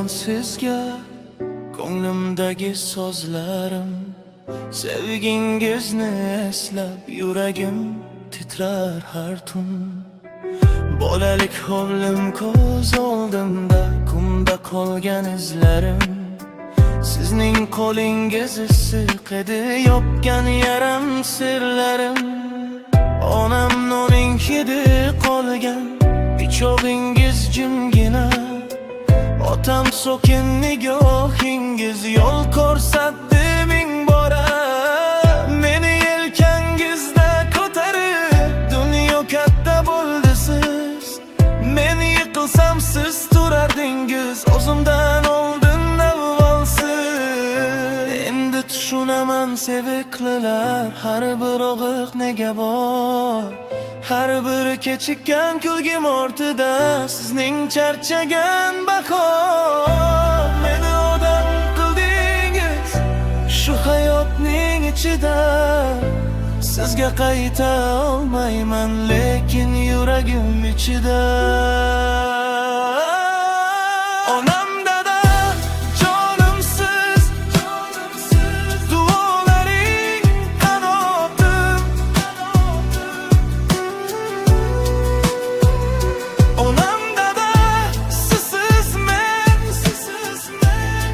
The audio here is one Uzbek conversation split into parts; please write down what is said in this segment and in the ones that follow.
sizga ko'nglimdagi so'zlarim. Sevgingizni eslab yuragim titrar har tun. Bolalik hovlim ko'z oldimda, kumda qolgan izlarim. Sizning qo'lingiz issiq edi, yopgan yaram sirlarim. Onam noning hidi qolgan, pichog'ingiz jimgina. Otam so'kin nigohingiz, yo'l ko'rsatdi ming bora. Meni yelkangizda ko'tarib, dunyo katta bo'ldi siz. Men yiqilsam siz turardingiz, o'zimdan oldin avvalsiz. Endi tushunaman seviklilar, har bir og'iq nega bor. Har bir kechikkan kulgim ortida sizning charchagan bahor. Meni odam qildingiz shu hayotning ichida. Sizga qayta olmayman, lekin yuragim ichida. Onam dada jonimsiz, duolaring qanotim. Onam dada sizsiz men,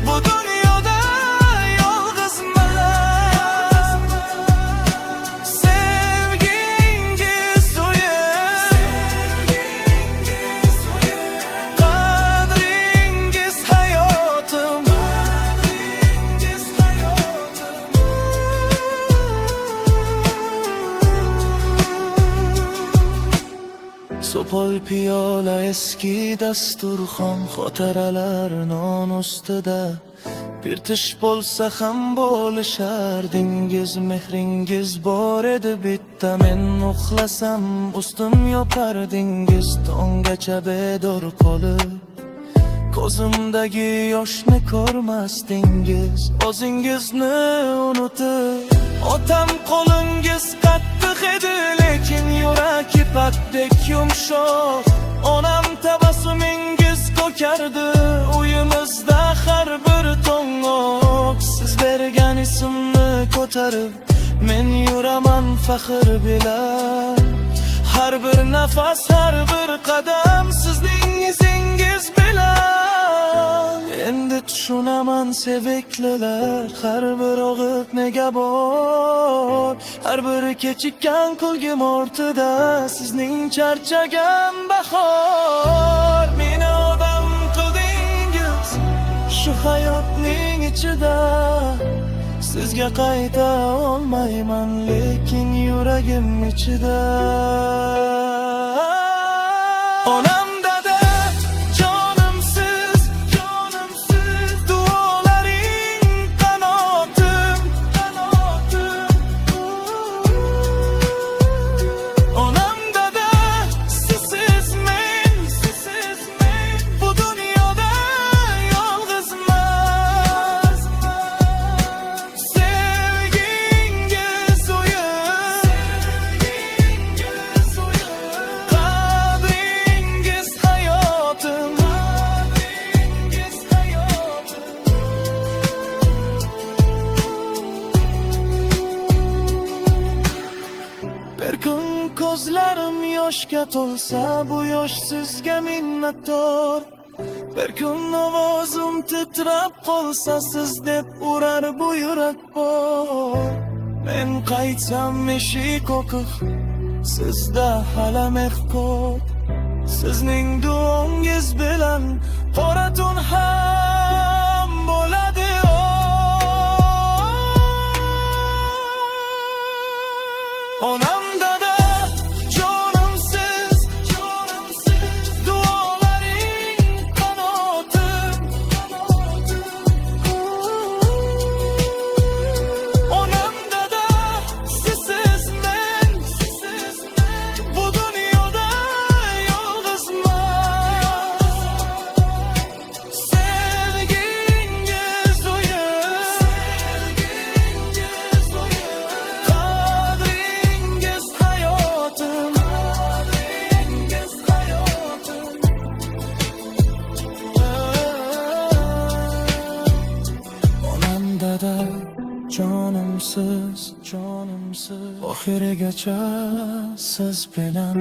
bu dunyoda yolg'izman. Sevgingiz qadringiz hayotim. Sopol piyola, eski dasturxon, xotiralar non ustida. Bir tish bo'lsa ham bo'lishardingiz, mehringiz bor edi bitta. Men uxlasam ustim yopardingiz, tonggacha bedor qolib. Ko'zimdagi yoshni ko'rmasdingiz, o'zingizni unutib. Otam qo'lingiz qattiq edi, lekin yurak ipakdek yumshoq. Onam tabassumingiz ko'kardi uyimizda har bir to'ng'oq. Siz bergan ismni ko'tarib men yuraman faxr bilan. Har bir nafas, har bir qadam sizning izingiz bilan. Endi tushunaman seviklilar, har bir og'iq nega bor. Har bir kechikkan kulgim ortida sizning charchagan bahor. Meni odam qildingiz shu hayotning ichida. Sizga qayta olmayman, lekin yuragim ichida. Onam dada jonimsiz, duolaring qanotim. Onam dada sizsiz men, bu dunyoda yolg'izman. Sevgingiz qadringiz hayotim. Bir kun ko'zlarim yoshga to'lsa, bu yosh sizga minnatdor. Bir kun ovozim titrab qolsa, siz deb urar bu yurak bor. Men qaytsam eshik oqiq, sizda hali mehr ko'p. Sizning duongiz bilan qora tun ham bo'ladi. Onam dada jonimsiz, duolaring qanotim. Onam dada sizsiz men, bu dunyoda yolg'izman. Sevgi Jonimsiz oxirigacha siz bilan